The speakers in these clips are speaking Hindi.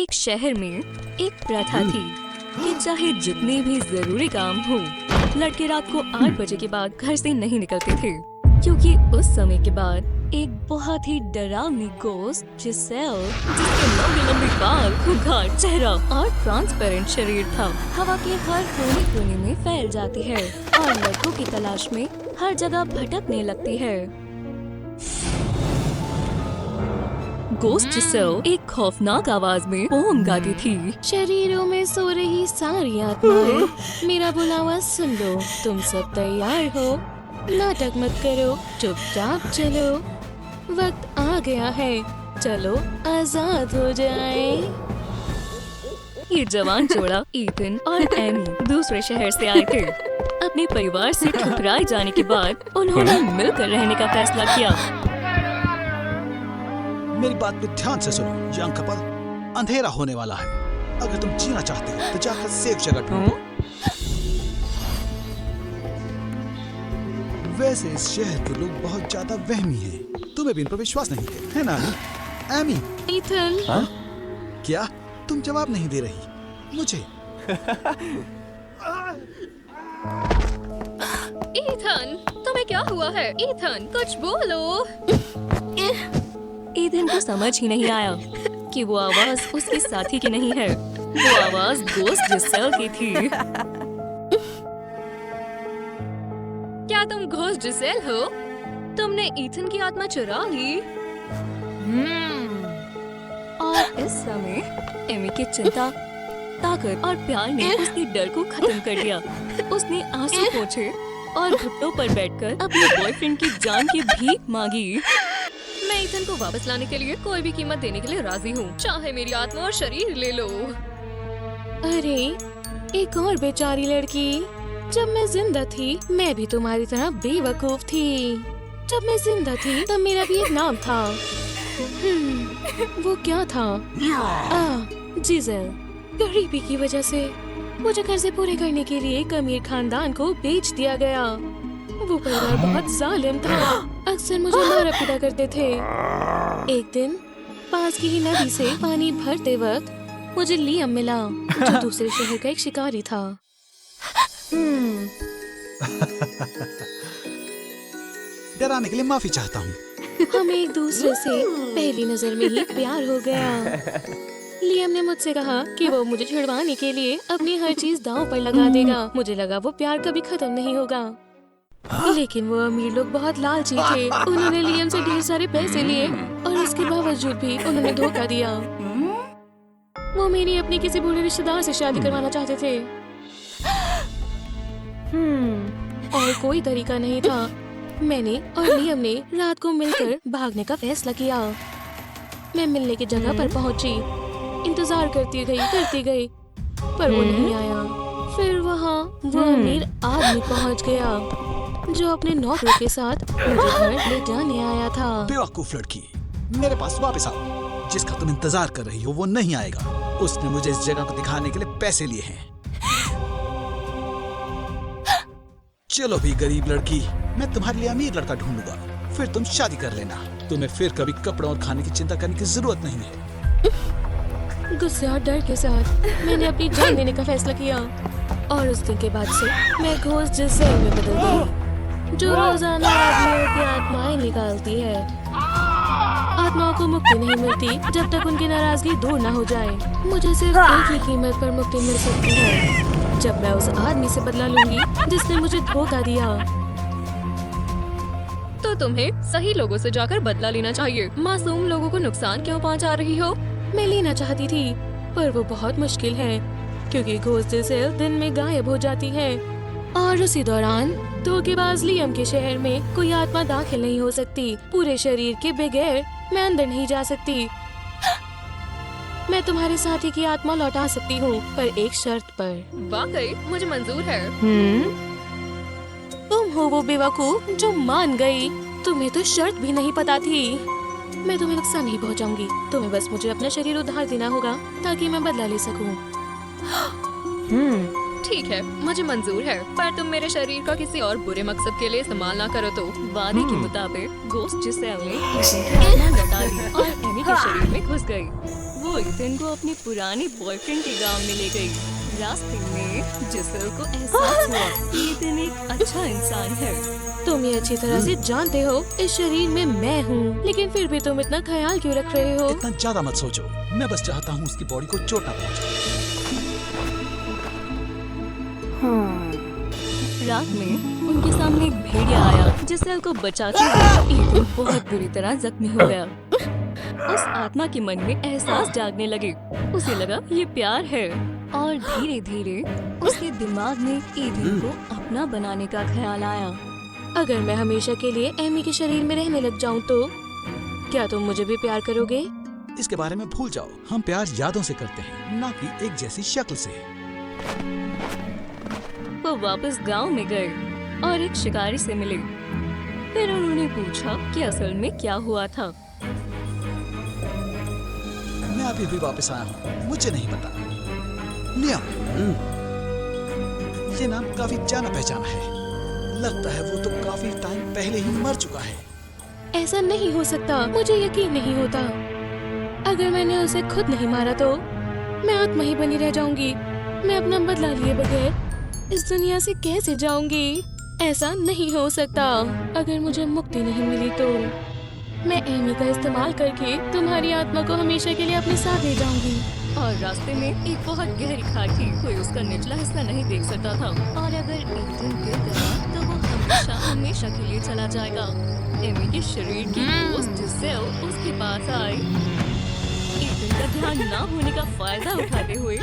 एक शहर में एक प्रथा थी कि चाहे जितने भी जरूरी काम हो, लड़के रात को 8 बजे के बाद घर से नहीं निकलते थे, क्योंकि उस समय के बाद एक बहुत ही डरावनी गोस्ट जिसेल, जिसके लंबे लंबे बाल, खूंखार चेहरा और ट्रांसपेरेंट शरीर था, हवा के हर कोने कोने में फैल जाती है और लड़कों की तलाश में हर जगह भटकने लगती है। गोस्ट जिसेल एक खौफनाक आवाज में पोम गाती थी। शरीरों में सो रही सारी आत्माएं, मेरा बुलावा सुन लो। तुम सब तैयार हो? नाटक मत करो, चुपचाप चलो। वक्त आ गया है, चलो आजाद हो जाए। ये जवान जोड़ा ईथन और एमी दूसरे शहर से आए थे। अपने परिवार से ठुकराए जाने के बाद उन्होंने मिलकर रहने का फैसला किया। मेरी बात पे ध्यान से सुनो यंग कपल, अंधेरा होने वाला है। अगर तुम जीना चाहते हो तो जाकर सेफ जगह ढूंढो। वैसे इस शहर के लोग बहुत ज्यादा वहमी हैं। तुम्हें भी इन पर विश्वास नहीं है ना एमी? ईथन, क्या तुम जवाब नहीं दे रही मुझे? ईथन, तुम्हें क्या हुआ है? ईथन, कुछ बोलो। ईथन को समझ ही नहीं आया कि वो आवाज उसके साथी की नहीं है, वो आवाज गोस्ट जिसेल की थी। क्या तुम घोस्ट जिसेल हो? तुमने ईथन की आत्मा चुरा ली? और इस समय एमी की चिंता, ताकत और प्यार ने उसके डर को खत्म कर दिया। उसने आंसू पोंछे और घुटनों पर बैठकर अपने बॉयफ्रेंड की जान की भीख मांगी। मैं ईथन को वापस लाने के लिए कोई भी कीमत देने के लिए राजी हूँ, चाहे मेरी आत्मा और शरीर ले लो। अरे, एक और बेचारी लड़की। जब मैं जिंदा थी, मैं भी तुम्हारी तरह बेवकूफ थी। जब मैं जिंदा थी, तब मेरा भी एक नाम था। वो क्या था? जिसेल। गरीबी की वजह से मुझे कर्जे पूरे करने के लिए एक अमीर खानदान को बेच दिया गया। वो परिवार बहुत जालिम था, अक्सर मुझे मारा पीटा करते थे। एक दिन पास की ही नदी से पानी भरते वक्त मुझे लियम मिला, जो दूसरे शहर का एक शिकारी था। डराने के लिए माफी चाहता हूँ। हमें एक दूसरे से पहली नजर में ही प्यार हो गया। लियम ने मुझसे कहा कि वो मुझे छुड़वाने के लिए अपनी हर चीज दांव पर लगा देगा। मुझे लगा वो प्यार कभी खत्म नहीं होगा, लेकिन वो अमीर लोग बहुत लालची थे। उन्होंने लियम से ढेर सारे पैसे लिए और उसके बावजूद भी उन्होंने धोखा दिया। वो मेरी अपनी किसी बूढ़े रिश्तेदार से शादी करवाना चाहते थे। और कोई तरीका नहीं था। मैंने और लियम ने रात को मिलकर भागने का फैसला किया। मैं मिलने की जगह पर पहुंची, इंतजार करती गई, पर वो नहीं आया। फिर वहाँ वो अमीर आदमी पहुंच गया, जो अपने नौकरों के साथ मुझे घर ले जाने आया था। बेवकूफ लड़की, मेरे पास वापस आओ। जिसका तुम इंतजार कर रही हो वो नहीं आएगा। उसने मुझे इस जगह को दिखाने के लिए पैसे लिए हैं। चलो भी गरीब लड़की, मैं तुम्हारे लिए अमीर लड़का ढूंढूंगा, फिर तुम शादी कर लेना। तुम्हें फिर कभी कपड़ों और खाने की चिंता करने की जरूरत नहीं है। गुस्से और डर के साथ मैंने अपनी जान देने का फैसला किया, और उस दिन के बाद से मैं घोस्ट जिसेल में बदल गई, जो रोजाना आदमियों की आत्माएं निकालती है। आत्माओं को मुक्ति नहीं मिलती जब तक उनकी नाराजगी दूर न हो जाए। मुझे सिर्फ एक ही कीमत पर मुक्ति मिल सकती है, जब मैं उस आदमी से बदला लूंगी जिसने मुझे धोखा दिया। तो तुम्हें सही लोगों से जाकर बदला लेना चाहिए। मासूम लोगों को नुकसान क्यों पहुंचा रही हो? मैं लेना चाहती थी, पर वो बहुत मुश्किल है, क्योंकि घोस्ट जिसेल दिन में गायब हो जाती है, और उसी दौरान धोखेबाज लियम के शहर में कोई आत्मा दाखिल नहीं हो सकती। पूरे शरीर के बगैर मैं अंदर नहीं जा सकती। मैं तुम्हारे साथी की आत्मा लौटा सकती हूँ, पर एक शर्त पर। वाकई मुझे मंजूर है। तुम हो वो बेवकूफ जो मान गई। तुम्हें तो शर्त भी नहीं पता थी। मैं तुम्हें नुकसान नहीं पहुँचाऊंगी। तुम्हें बस मुझे अपना शरीर उधार देना होगा ताकि मैं बदला ले सकूं। ठीक है, मुझे मंजूर है, पर तुम मेरे शरीर का किसी और बुरे मकसद के लिए इस्तेमाल ना करो तो। वादे के मुताबिक गोस्ट जिसेल ने ईथन की आत्मा लौटा ली और एमी के शरीर में घुस गई। वो वो इथन को अपने पुराने बॉयफ्रेंड के गांव में ले गई। रास्ते में जिसल को एहसास हुआ कि इथन एक अच्छा इंसान है। तुम ये अच्छी तरह से जानते हो इस शरीर में मैं हूँ, लेकिन फिर भी तुम इतना ख्याल क्यों रख रहे हो? इतना ज्यादा मत सोचो, मैं बस चाहता हूँ उसकी बॉडी को चोट ना पहुँचे। रात में उनके सामने एक भेड़िया आया। जिसल को बचाते हुए इथन बहुत बुरी तरह जख्मी हो गया। उस आत्मा के मन में एहसास जागने लगे। उसे लगा ये प्यार है और धीरे धीरे उसके दिमाग में इथन को अपना बनाने का ख्याल आया। अगर मैं हमेशा के लिए एमी के शरीर में रहने लग जाऊँ तो क्या तुम मुझे भी प्यार करोगे? इसके बारे में भूल जाओ। हम प्यार यादों से करते हैं, ना कि एक जैसी शक्ल से। वो वापस गांव में गए और एक शिकारी से मिले। फिर उन्होंने पूछा कि असल में क्या हुआ था। मैं अभी भी वापस आया हूँ, मुझे नहीं पता। लियाम, ये नाम काफी जाना पहचाना है। लगता है वो तो काफी टाइम पहले ही मर चुका है। ऐसा नहीं हो सकता, मुझे यकीन नहीं होता। अगर मैंने उसे खुद नहीं मारा तो मैं आत्मा ही बनी रह जाऊंगी। मैं अपना बदला लिए बगैर इस दुनिया से कैसे जाऊंगी? ऐसा नहीं हो सकता। अगर मुझे मुक्ति नहीं मिली तो मैं एमी का इस्तेमाल करके तुम्हारी आत्मा को हमेशा के लिए अपने साथ ले जाऊंगी। और रास्ते में एक बहुत गहरी खाई थी। कोई उसका निचला हिस्सा नहीं देख सकता था और अगर इथन गिर गया तो वो हमेशा हमेशा के लिए चला जाएगा। एमी के शरीर की दोस्त जिसेल उसके पास आई। इथन का ध्यान ना होने का फायदा उठाते हुए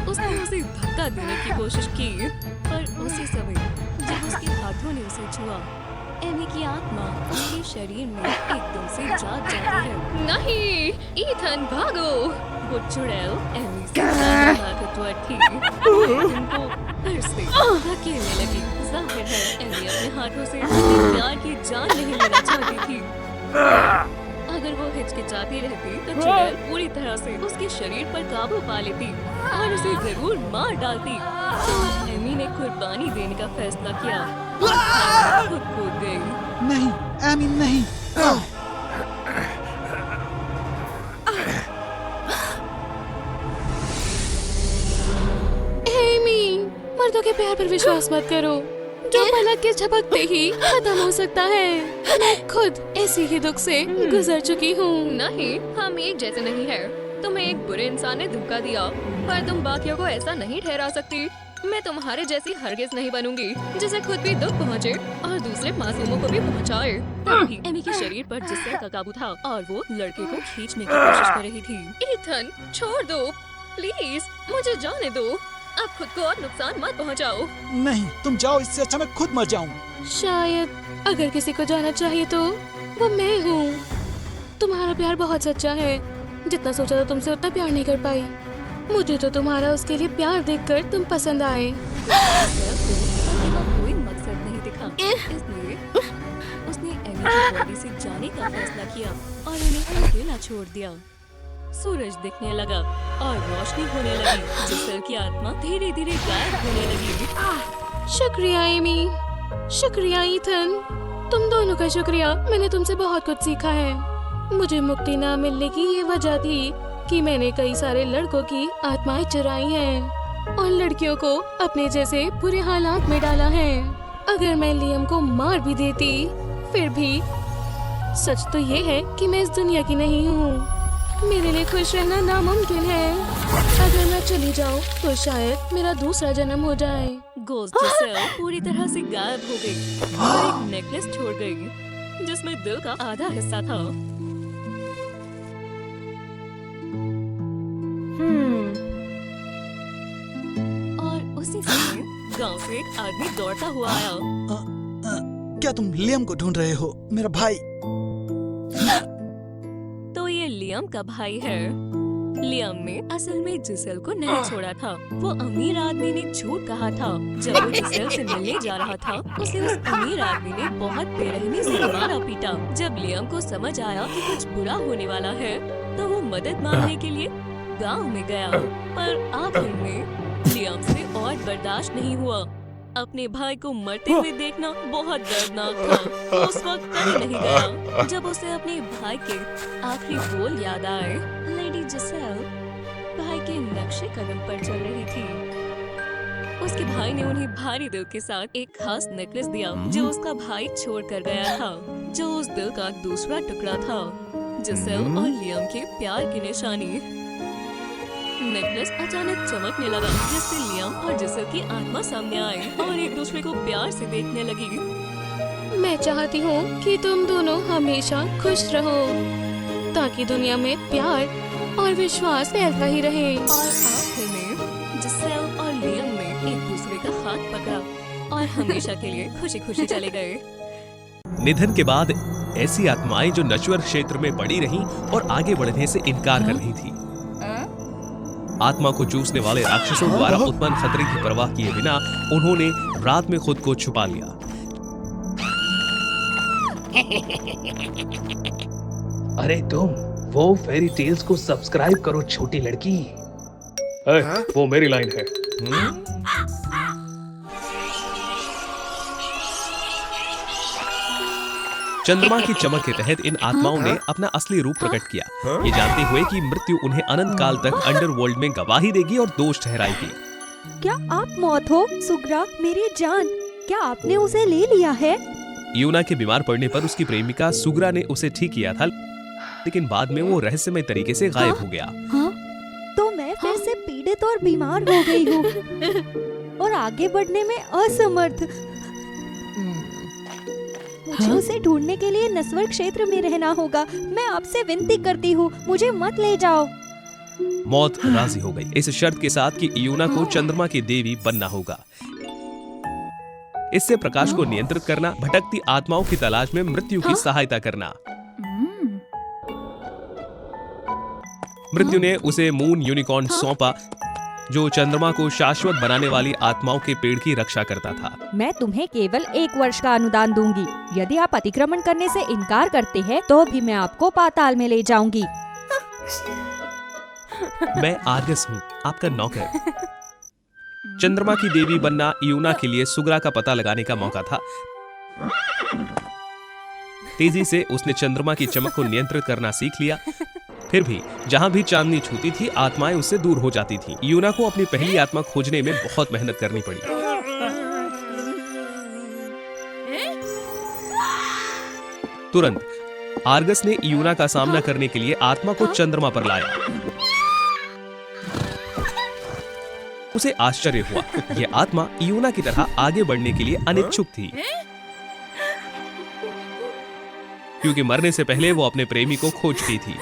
उसने उसे धक्का देने की कोशिश की, पर उसी समय जब उसके हाथों ने उसे छुआ, एमी की आत्मा उसके शरीर में एकदम से जाग जाती है। नहीं, इथन भागो! वो चुड़ैल एमी से ज्यादा ताकतवर थी। वो इथन को फिर से धकेलने लगी। जाहिर है एमी अपने हाथों से अपने प्यार की जान नहीं लेना चाहती थी। अगर वो हिचकिचाती रहती तो चुड़ैल पूरी तरह से उसके शरीर पर काबू पा लेती और उसे जरूर मार डालती। तो एमी ने कुर्बानी देने का फैसला किया और खुद कूद गई। नहीं एमी, नहीं। एमी, मर्दों के प्यार पर विश्वास मत करो, जो पलक के झपकते ही खत्म हो सकता है। मैं खुद ऐसी ही दुख से गुजर चुकी हूँ। नहीं, हम एक जैसे नहीं हैं। तुम्हें एक बुरे इंसान ने धोखा दिया, पर तुम बाकियों को ऐसा नहीं ठहरा सकती। मैं तुम्हारे जैसी हरगिज नहीं बनूंगी, जिसे खुद भी दुख पहुँचे और दूसरे मासूमों को भी पहुँचाए। तभी एमी के शरीर पर जिस्म का काबू था और वो लड़के को खींचने की कोशिश कर रही थी। इथन, छोड़ दो प्लीज, मुझे जाने दो। अब खुद को और नुकसान मत पहुँचाओ। नहीं, तुम जाओ, इससे अच्छा मैं खुद मर जाऊं। शायद अगर किसी को जाना चाहिए तो वो मैं हूँ। तुम्हारा प्यार बहुत सच्चा है। जितना सोचा था तुमसे उतना प्यार नहीं कर पाई। मुझे तो तुम्हारा उसके लिए प्यार देखकर तुम पसंद आए। कोई मकसद नहीं दिखा, इसलिए उसने एमी की बॉडी से जाने का फैसला किया और उन्हें अकेला छोड़ दिया। सूरज दिखने लगा और रोशनी होने लगी। जिसल की आत्मा धीरे धीरे गायब होने लगी। शुक्रिया एमी, शुक्रिया इथन, तुम दोनों का शुक्रिया। मैंने तुमसे बहुत कुछ सीखा है। मुझे मुक्ति ना मिलने की ये वजह थी कि मैंने कई सारे लड़कों की आत्माएं चुराई हैं और लड़कियों को अपने जैसे बुरे हालात में डाला है। अगर मैं लियम को मार भी देती, फिर भी सच तो ये है कि मैं इस दुनिया की नहीं हूँ। मेरे लिए खुश रहना नामुमकिन है। अगर मैं चली जाऊँ तो शायद मेरा दूसरा जन्म हो जाए। गोस्ट जिसल पूरी तरह से गायब हो गई और एक नेकलेस छोड़ गई जिसमें दिल का आधा हिस्सा था। और उसी समय गांव से एक आदमी दौड़ता हुआ आया। क्या तुम लियम को ढूंढ रहे हो, मेरा भाई? तो ये लियम का भाई है। लियम ने असल में जिसल को नहीं छोड़ा था। वो अमीर आदमी ने झूठ कहा था। जब वो जिसल से मिलने जा रहा था, उसे उस अमीर आदमी ने बहुत बेरहमी से मारा पीटा। जब लियम को समझ आया कि कुछ बुरा होने वाला है, तो वो मदद मांगने के लिए गांव में गया। पर आखिर में लियम से और बर्दाश्त नहीं हुआ। अपने भाई को मरते हुए देखना बहुत दर्दनाक था। वो उस वक्त कहीं नहीं गया। जब उसे अपने भाई के आखिरी बोल याद आए, लेडी जिसेल नक्शे कदम पर चल रही थी। उसके भाई ने उन्हें भारी दिल के साथ एक खास नेकलेस दिया जो उसका भाई छोड़ कर गया था, जो उस दिल का दूसरा टुकड़ा था, जिसेल और लियम के प्यार की निशानी। नेकलेस अचानक चमकने लगा, जिससे लियम और जिसेल की आत्मा सामने आई और एक दूसरे को प्यार से देखने लगी। मैं चाहती हूँ कि तुम दोनों हमेशा खुश रहो, ताकि दुनिया में प्यार और विश्वास फैलता ही रहे। और आखिर में जिसेल और लियम ने एक दूसरे का हाथ पकड़ा और हमेशा के लिए खुशी खुशी चले गए। निधन के बाद ऐसी आत्माएं जो नश्वर क्षेत्र में पड़ी रहीं और आगे बढ़ने से इनकार कर रही थी। आत्मा को चूसने वाले राक्षसों द्वारा उत्पन्न खतरे की परवाह किए बिना उन्होंने रात में खुद को छुपा लिया। अरे तुम वो फेरी टेल्स को सब्सक्राइब करो छोटी लड़की। वो मेरी लाइन है। चंद्रमा की चमक के तहत इन आत्माओं ने अपना असली रूप प्रकट किया, ये जानते हुए कि मृत्यु उन्हें अनंत काल तक अंडरवर्ल्ड में गवाही देगी और दोष ठहराएगी। क्या आप मौत हो? सुग्रा मेरी जान, क्या आपने उसे ले लिया है? यूना के बीमार पड़ने पर उसकी प्रेमिका सुग्रा ने उसे ठीक किया था, लेकिन बाद में वो रहस्यमय तरीके से गायब हो गया। हाँ? तो मैं फिर से पीड़ित और बीमार हो गई हूँ और आगे बढ़ने में असमर्थ। मुझे उसे ढूंढने के लिए नस्वर क्षेत्र में रहना होगा। मैं आपसे विनती करती हूँ, मुझे मत ले जाओ। मौत राजी हो गई, इस शर्त के साथ कि यूना को चंद्रमा की देवी बनना होगा। इससे प्रकाश को नियंत्रित करना, भटकती आत्माओं की तलाश में मृत्यु की सहायता करना। मृत्यु ने उसे मून यूनिकॉर्न सौंपा, जो चंद्रमा को शाश्वत बनाने वाली आत्माओं के पेड़ की रक्षा करता था। मैं तुम्हें केवल 1 वर्ष का अनुदान दूंगी। यदि आप अतिक्रमण करने से इनकार करते हैं, तो भी मैं आपको पाताल में ले जाऊंगी। मैं आर्गस हूँ, आपका नौकर। चंद्रमा की देवी बनना यूना के लिए सुग्रा का पता लगाने का मौका था। तेजी से उसने चंद्रमा की चमक को नियंत्रित करना सीख लिया। फिर भी जहां भी चांदनी छूती थी, आत्माएं उससे दूर हो जाती थीं। यूना को अपनी पहली आत्मा खोजने में बहुत मेहनत करनी पड़ी। तुरंत आर्गस ने यूना का सामना करने के लिए आत्मा को चंद्रमा पर लाया। उसे आश्चर्य हुआ, यह आत्मा यूना की तरह आगे बढ़ने के लिए अनिच्छुक थी, क्योंकि मरने से पहले वो अपने प्रेमी को खो चुकी थी।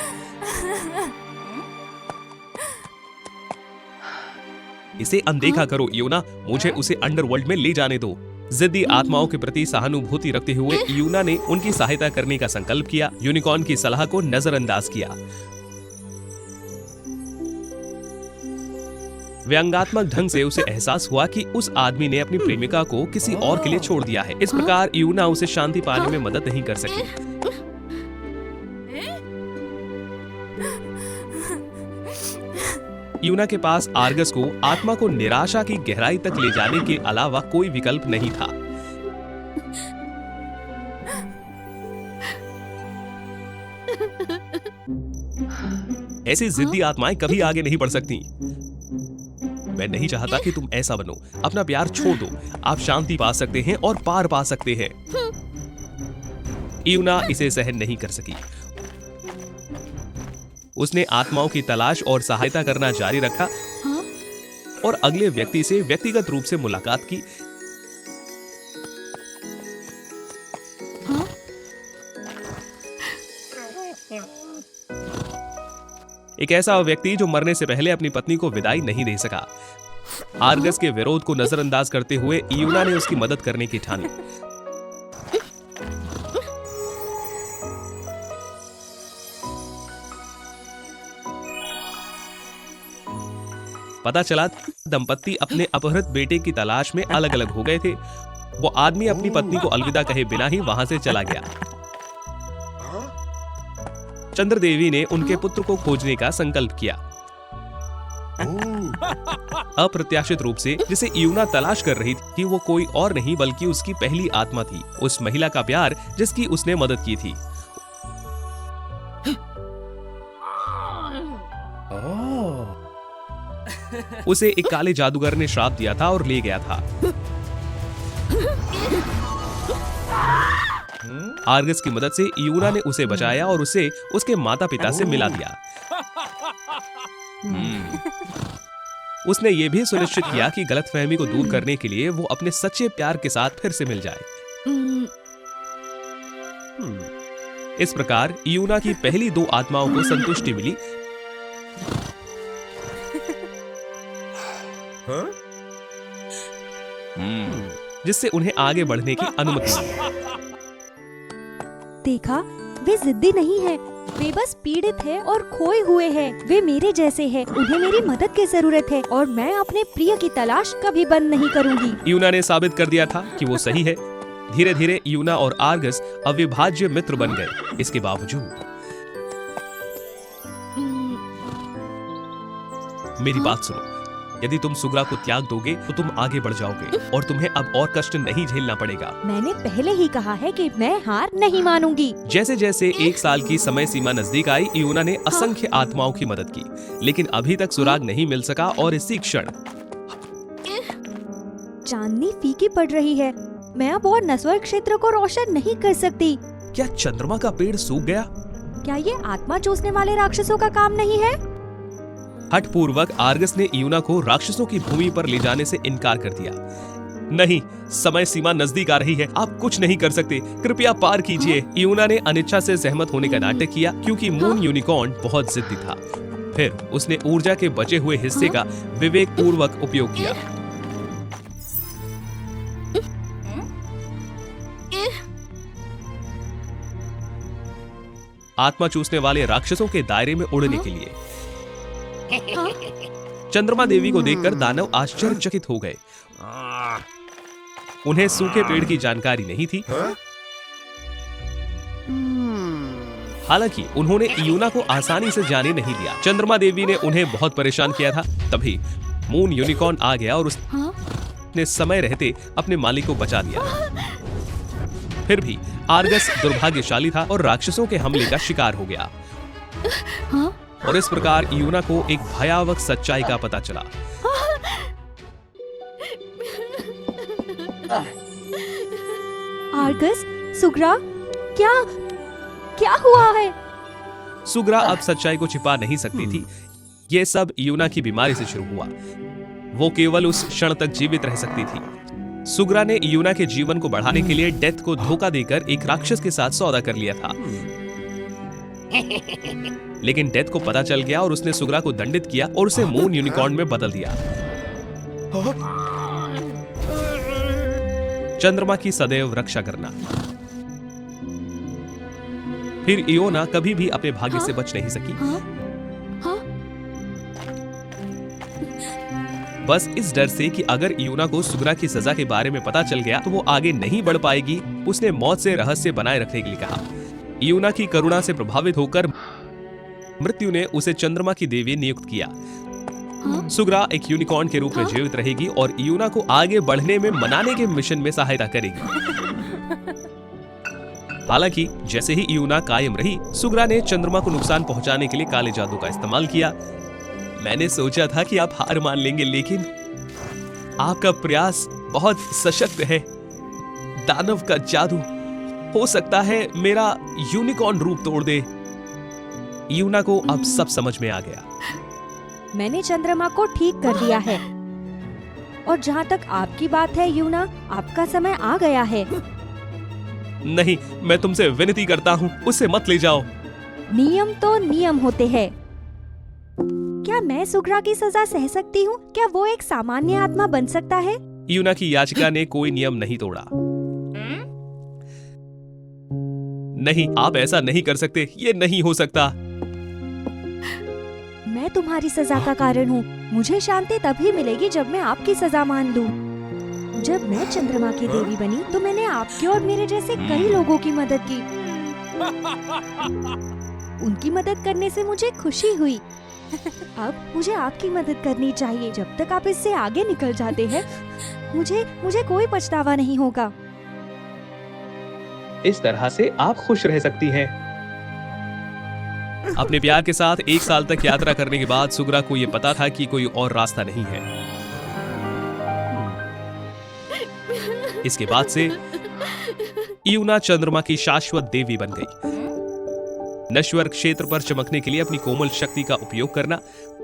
इसे अनदेखा करो यूना, मुझे उसे अंडरवर्ल्ड में ले जाने दो। जिद्दी आत्माओं के प्रति सहानुभूति रखते हुए यूना ने उनकी सहायता करने का संकल्प किया, यूनिकॉर्न की सलाह को नजरअंदाज किया। व्यंग्यात्मक ढंग से उसे एहसास हुआ कि उस आदमी ने अपनी प्रेमिका को किसी और के लिए छोड़ दिया है। इस प्रकार यूना उसे शांति पाने में मदद नहीं कर सकी। यूना के पास आर्गस को आत्मा को निराशा की गहराई तक ले जाने के अलावा कोई विकल्प नहीं था। ऐसी जिद्दी आत्माएं कभी आगे नहीं बढ़ सकती। मैं नहीं चाहता कि तुम ऐसा बनो। अपना प्यार छोड़ दो, आप शांति पा सकते हैं और पार पा सकते हैं। यूना इसे सहन नहीं कर सकी। उसने आत्माओं की तलाश और सहायता करना जारी रखा और अगले व्यक्ति से व्यक्तिगत रूप से मुलाकात की। एक ऐसा व्यक्ति जो मरने से पहले अपनी पत्नी को विदाई नहीं दे सका। आर्गस के विरोध को नजरअंदाज करते हुए यूना ने उसकी मदद करने की ठानी। पता चला दंपत्ति अपने अपहृत बेटे की तलाश में अलग अलग हो गए थे। वो आदमी अपनी पत्नी को अलविदा कहे बिना ही वहां से चला गया। चंद्रदेवी ने उनके पुत्र को खोजने का संकल्प किया। अप्रत्याशित रूप से जिसे यूना तलाश कर रही थी, वो कोई और नहीं बल्कि उसकी पहली आत्मा थी, उस महिला का प्यार जिसकी उसने मदद की थी। उसे एक काले जादूगर ने श्राप दिया था और ले गया था। आर्गस की मदद से यूना ने उसे बचाया और उसे उसके माता पिता से मिला दिया। उसने ये भी सुनिश्चित किया कि गलतफहमी को दूर करने के लिए वो अपने सच्चे प्यार के साथ फिर से मिल जाए। इस प्रकार यूना की पहली 2 आत्माओं को संतुष्टि मिली। जिससे उन्हें आगे बढ़ने की अनुमति मिली। देखा, वे जिद्दी नहीं है, वे बस पीड़ित है और खोए हुए हैं। वे मेरे जैसे हैं, उन्हें मेरी मदद की जरूरत है और मैं अपने प्रिय की तलाश कभी बंद नहीं करूंगी। यूना ने साबित कर दिया था कि वो सही है। धीरे धीरे यूना और आर्गस अविभाज्य मित्र बन गए। इसके बावजूद मेरी बात सुनो, यदि तुम सुग्रा को त्याग दोगे तो तुम आगे बढ़ जाओगे और तुम्हें अब और कष्ट नहीं झेलना पड़ेगा। मैंने पहले ही कहा है कि मैं हार नहीं मानूंगी। जैसे जैसे 1 साल की समय सीमा नजदीक आई, यूना ने असंख्य आत्माओं की मदद की, लेकिन अभी तक सुराग नहीं मिल सका। और इसी क्षण चांदनी फीकी पड़ रही है। मैं अब और नस्वर क्षेत्र को रोशन नहीं कर सकती। क्या चंद्रमा का पेड़ सूख गया? क्या ये आत्मा चूसने वाले राक्षसों का काम नहीं है? हठपूर्वक आर्गस ने यूना को राक्षसों की भूमि पर ले जाने से इनकार कर दिया। नहीं, समय सीमा नजदीक आ रही है, आप कुछ नहीं कर सकते, कृपया पार कीजिए। यूना ने अनिच्छा से सहमत होने का नाटक किया क्योंकि मून यूनिकॉर्न बहुत जिद्दी था। फिर उसने ऊर्जा के बचे हुए हिस्से का विवेक पूर्वक उपयोग किया। आत्मा चूसने वाले राक्षसों के दायरे में उड़ने के लिए। चंद्रमा देवी को देखकर दानव आश्चर्यचकित हो गए। उन्हें सूखे पेड़ की जानकारी नहीं थी। हालांकि उन्होंने यूना को आसानी से जाने नहीं दिया। चंद्रमा देवी ने उन्हें बहुत परेशान किया था। तभी मून यूनिकॉर्न आ गया और उसने समय रहते अपने मालिक को बचा दिया। फिर भी आर्गस दुर्भाग्यशाली था और राक्षसों के हमले का शिकार हो गया। और इस प्रकार यूना को एक भयावह सच्चाई का पता चला। आर्गस, सुग्रा, क्या हुआ है? सुग्रा अब सच्चाई को छिपा नहीं सकती थी। यह सब यूना की बीमारी से शुरू हुआ। वो केवल उस क्षण तक जीवित रह सकती थी। सुग्रा ने यूना के जीवन को बढ़ाने के लिए डेथ को धोखा देकर एक राक्षस के साथ सौदा कर लिया था। लेकिन डेथ को पता चल गया और उसने सुग्रा को दंडित किया और उसे मून यूनिकॉर्न में बदल दिया। चंद्रमा की सदैव रक्षा करना। फिर इयोना कभी भी अपने भाग्य से बच नहीं सकी। बस इस डर से कि अगर इयोना को सुग्रा की सजा के बारे में पता चल गया तो वो आगे नहीं बढ़ पाएगी, उसने मौत से रहस्य बनाए रखने के लिए कहा। इयोना की करुणा से प्रभावित होकर मृत्यु ने उसे चंद्रमा की देवी नियुक्त किया। सुग्रा एक यूनिकॉर्न के रूप में जीवित रहेगी और इयोना को आगे बढ़ने में मनाने के मिशन में सहायता करेगी। हालांकि जैसे ही इयोना कायम रही, सुग्रा ने चंद्रमा को नुकसान पहुंचाने के लिए काले जादू का इस्तेमाल किया। मैंने सोचा था कि आप हार मान लेंगे, लेकिन आपका प्रयास बहुत सशक्त है। दानव का जादू हो सकता है मेरा यूनिकॉर्न रूप तोड़ दे। यूना को अब सब समझ में आ गया। मैंने चंद्रमा को ठीक कर दिया है। और जहाँ तक आपकी बात है यूना, आपका समय आ गया है। नहीं, मैं तुमसे विनती करता हूँ, उसे मत ले जाओ। नियम तो नियम होते हैं। क्या मैं सुग्रा की सजा सह सकती हूँ? क्या वो एक सामान्य आत्मा बन सकता है? यूना की याचिका ने कोई नियम नहीं तोड़ा। नहीं, आप ऐसा नहीं कर सकते, ये नहीं हो सकता। मैं तुम्हारी सजा का कारण हूँ। मुझे शांति तभी मिलेगी जब मैं आपकी सजा मान लूँ। जब मैं चंद्रमा की देवी बनी तो मैंने आपके और मेरे जैसे कई लोगों की मदद की। उनकी मदद करने से मुझे खुशी हुई। अब मुझे आपकी मदद करनी चाहिए। जब तक आप इससे आगे निकल जाते हैं, मुझे कोई पछतावा नहीं होगा। इस तरह से आप खुश रह सकती हैं। अपने प्यार के साथ 1 साल तक यात्रा करने के बाद सुगरा को यह पता था कि कोई और रास्ता नहीं है। इसके बाद से यूना चंद्रमा की शाश्वत देवी बन गई। नश्वर क्षेत्र पर चमकने के लिए अपनी कोमल शक्ति का उपयोग करना,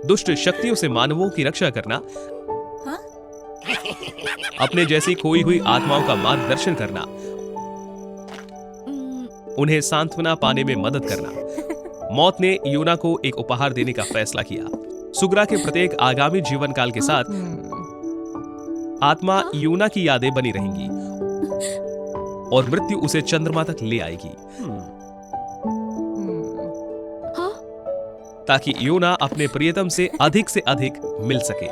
दुष्ट शक्तियों से मानवों की रक्षा करना, अपने जैसी खोई हुई आत्माओं का मार्गदर्शन करना, उन्हें सांत्वना पाने में मदद करना। मौत ने यूना को एक उपहार देने का फैसला किया। सुगरा के प्रत्येक आगामी जीवन काल के साथ आत्मा यूना की यादें बनी रहेंगी और मृत्यु उसे चंद्रमा तक ले आएगी, ताकि यूना अपने प्रियतम से अधिक मिल सके।